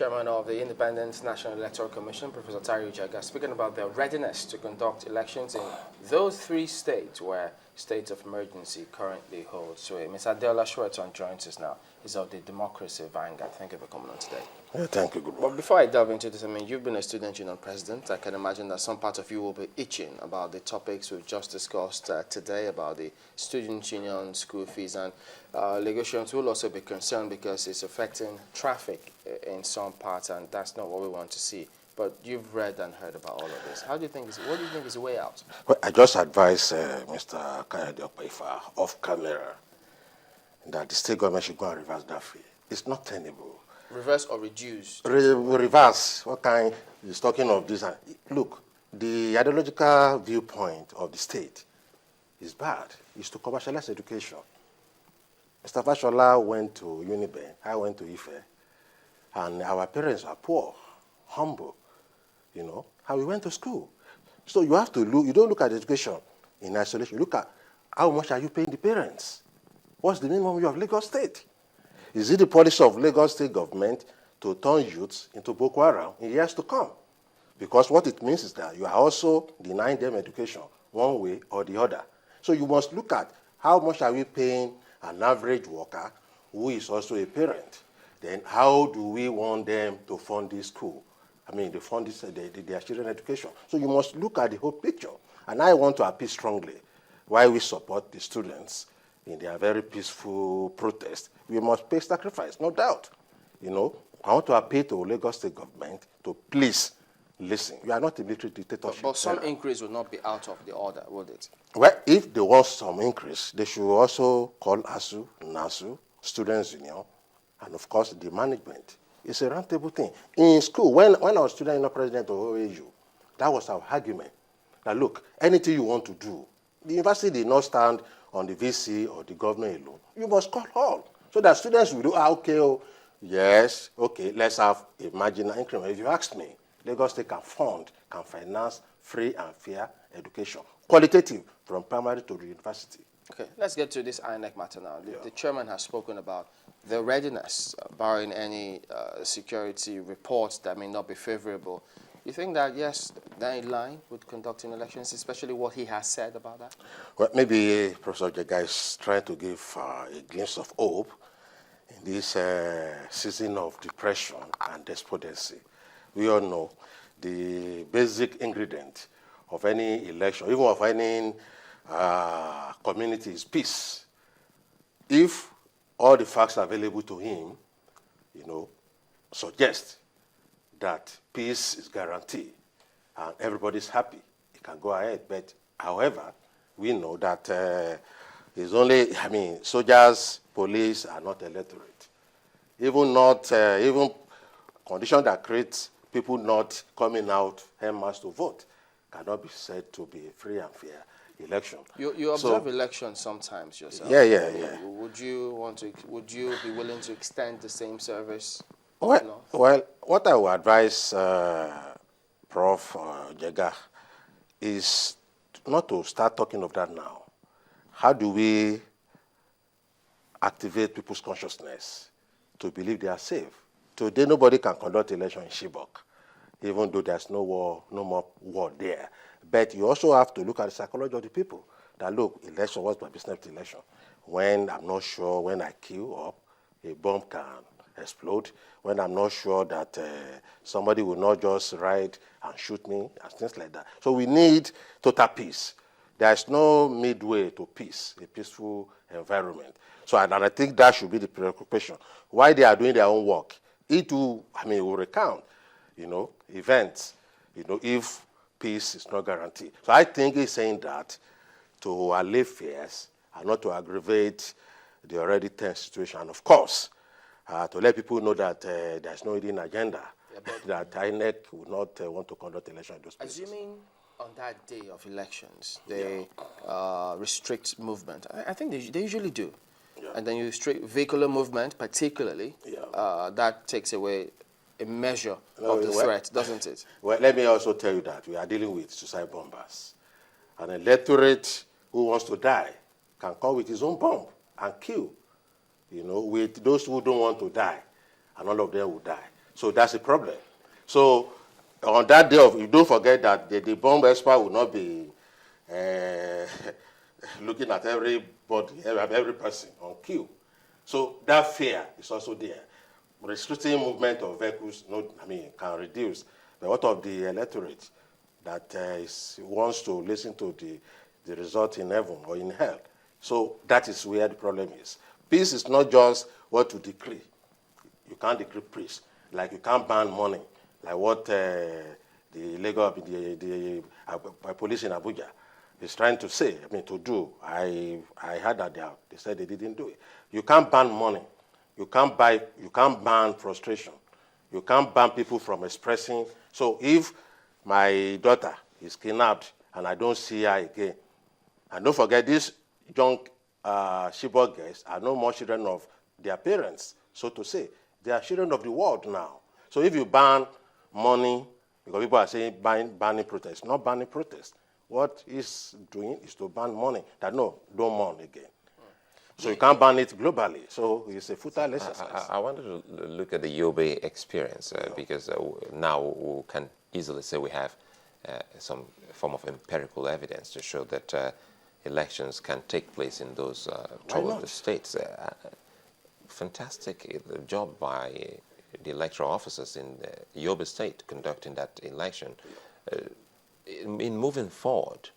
Chairman of the Independent National Electoral Commission, Professor Attahiru Jega, speaking about their readiness to conduct elections in those 3 states where states of emergency currently hold sway. Ms. Adeola Soetan joins us now. He's of the Democracy Vanguard. Thank you for coming on today. Yeah, thank you. Good morning. But before I delve into this, I mean, you've been a student union president. I can imagine that some part of you will be itching about the topics we've just discussed today about the student union, school fees, and negotiations will also be concerned because it's affecting traffic in some parts, and that's not what we want to see. But you've read and heard about all of this. What do you think is the way out? Well, I just advise Mr. Kayode Opaifa off camera that the state government should go and reverse that fee. It's not tenable. Reverse or reduce? Reverse. What kind? He's talking of this. Look, the ideological viewpoint of the state is bad. It's to commercialize education. Mr. Fashola went to Uniben. I went to Ife. And our parents are poor, humble, you know, how we went to school. So you have to look, you don't look at education in isolation. You look at how much are you paying the parents? What's the minimum wage of Lagos State? Is it the policy of Lagos State government to turn youths into Boko Haram in years to come? Because what it means is that you are also denying them education one way or the other. So you must look at how much are we paying an average worker who is also a parent. Then how do we want them to fund this school? I mean, to fund this, their children's education. So you must look at the whole picture. And I want to appeal strongly why we support the students in their very peaceful protest. We must pay sacrifice, no doubt. You know, I want to appeal to Lagos State government to please listen. We are not a military dictatorship. But some increase will not be out of the order, would it? Well, if they want some increase, they should also call ASU, NASU, Students' Union, and of course the management. It's a roundtable thing. In school, when I was student union president of OAU, that was our argument. Now look, anything you want to do, the university did not stand on the VC or the governor alone. You must call all. So that students will do, okay, oh, yes, okay, let's have a marginal increment. If you ask me, Lagos State can fund, can finance free and fair education, qualitative, from primary to the university. Okay, let's get to this INEC matter now. The chairman has spoken about the readiness, barring any security reports that may not be favorable. You think that, yes, they're in line with conducting elections, especially what he has said about that? Well, maybe Professor Jega is trying to give a glimpse of hope in this season of depression and despondency. We all know the basic ingredient of any election, even of any community, is peace. If all the facts available to him, you know, suggest that peace is guaranteed and everybody's happy, he can go ahead. But however, we know that it's only, I mean, soldiers, police are not electorate. Even conditions that create people not coming out en masse to vote cannot be said to be a free and fair election. You observe elections sometimes yourself. Yeah. Would you be willing to extend the same service? Well, what I would advise Prof. Jega is not to start talking of that now. How do we activate people's consciousness to believe they are safe? Today, nobody can conduct election in Chibok, even though there's no war, no more war there. But you also have to look at the psychology of the people. That look, election was my business election. When I'm not sure when I queue up, a bomb can explode. When I'm not sure that somebody will not just ride and shoot me and things like that. So we need total peace. There's no midway to peace, a peaceful environment. So and I think that should be the preoccupation. Why they are doing their own work, it will, will recount, events, if peace is not guaranteed. So I think he's saying that to allay fears and not to aggravate the already tense situation. And of course, to let people know that there's no hidden agenda, that INEC would not want to conduct election in those places. Assuming on that day of elections, they restrict movement. I think they usually do. Yeah. And then you restrict vehicular movement, particularly. Yeah. That takes away a measure of the threat, doesn't it? Well, let me also tell you that we are dealing with suicide bombers. An electorate who wants to die can come with his own bomb and kill, with those who don't want to die, and all of them will die. So that's the problem. So on that day of, you don't forget that the bomb expert will not be looking at everybody, every person on cue. So that fear is also there. Restricting movement of vehicles, can reduce. But what of the electorate that wants to listen to the result in heaven or in hell? So that is where the problem is. Peace is not just what to decree. You can't decree peace. Like you can't ban money, like what the police in Abuja is trying to say, to do. I heard that they said they didn't do it. You can't ban money. You can't ban frustration. You can't ban people from expressing. So if my daughter is kidnapped and I don't see her again, and don't forget these young Chibok girls are no more children of their parents, so to say. They are children of the world now. So if you ban money, because people are saying banning protest, not banning protest. What it's doing is to ban money. That no, don't mourn again. So you can't ban it globally. So it's a futile exercise. I wanted to look at the Yobe experience because now we can easily say we have some form of empirical evidence to show that elections can take place in those troubled states. Fantastic job by the electoral officers in Yobe State conducting that election. In moving forward,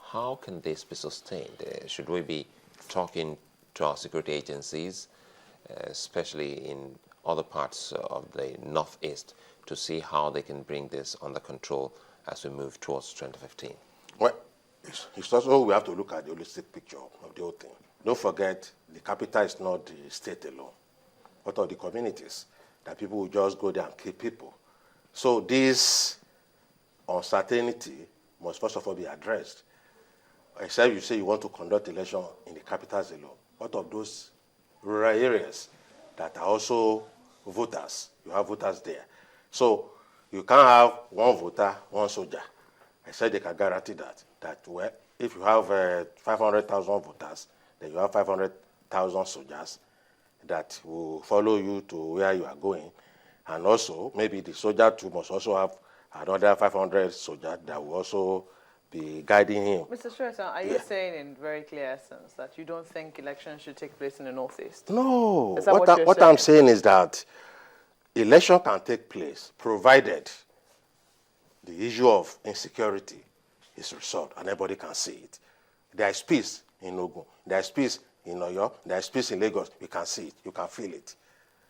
how can this be sustained? Should we be talking to our security agencies, especially in other parts of the Northeast, to see how they can bring this under control as we move towards 2015? Well, it's also we have to look at the holistic picture of the whole thing. Don't forget, the capital is not the state alone. What are the communities? That people will just go there and kill people. So this uncertainty must first of all be addressed. Except you say you want to conduct election in the capitals alone. What of those rural areas that are also voters? You have voters there. So you can't have one voter, one soldier. I said they can guarantee that well, if you have 500,000 voters, then you have 500,000 soldiers that will follow you to where you are going. And also, maybe the soldier too must also have another 500 soldiers that will also be guiding him. Mr. Soetan, are you saying in very clear essence that you don't think elections should take place in the Northeast? No. Is that what I'm saying is that election can take place provided the issue of insecurity is resolved and everybody can see it. There is peace in Ogun. There is peace in Oyo. There is peace in Lagos. You can see it. You can feel it.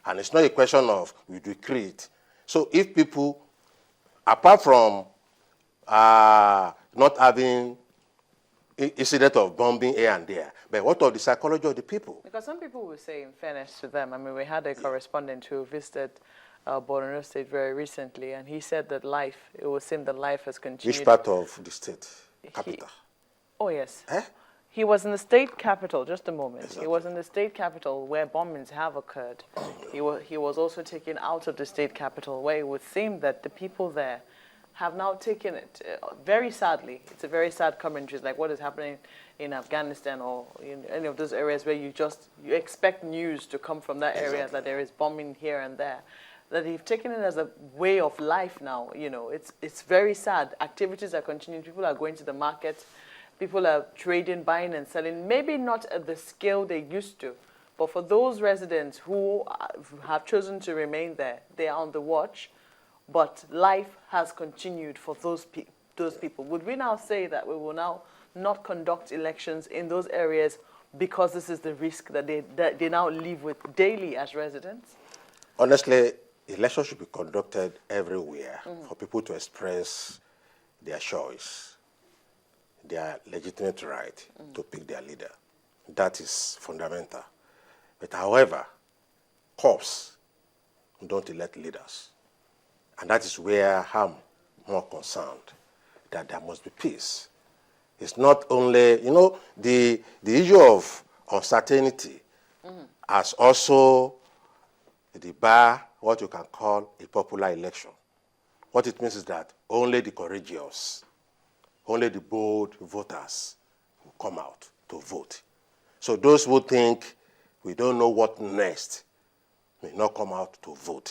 And it's not a question of we decree it. So if people, apart from not having incident of bombing here and there, but what of the psychology of the people? Because some people will say, in fairness to them, we had a correspondent who visited Borno State very recently, and he said that it would seem that life has continued. Which part of the state? Capital? Oh, yes. Eh? He was in the state capital, just a moment. Exactly. He was in the state capital where bombings have occurred. He was also taken out of the state capital where it would seem that the people there have now taken it very sadly. It's a very sad commentary. It's like what is happening in Afghanistan or in any of those areas where you expect news to come from that area that there is bombing here and there. That they've taken it as a way of life now. It's very sad. Activities are continuing. People are going to the market. People are trading, buying and selling, maybe not at the scale they used to. But for those residents who have chosen to remain there, they are on the watch. But life has continued for those people. Would we now say that we will now not conduct elections in those areas because this is the risk that they now live with daily as residents? Honestly, elections should be conducted everywhere for people to express their choice, their legitimate right to pick their leader. That is fundamental. But however, cops don't elect leaders. And that is where I'm more concerned, that there must be peace. It's not only, the issue of uncertainty has also the bar what you can call a popular election. What it means is that only the courageous, only the bold voters will come out to vote. So those who think we don't know what next may not come out to vote.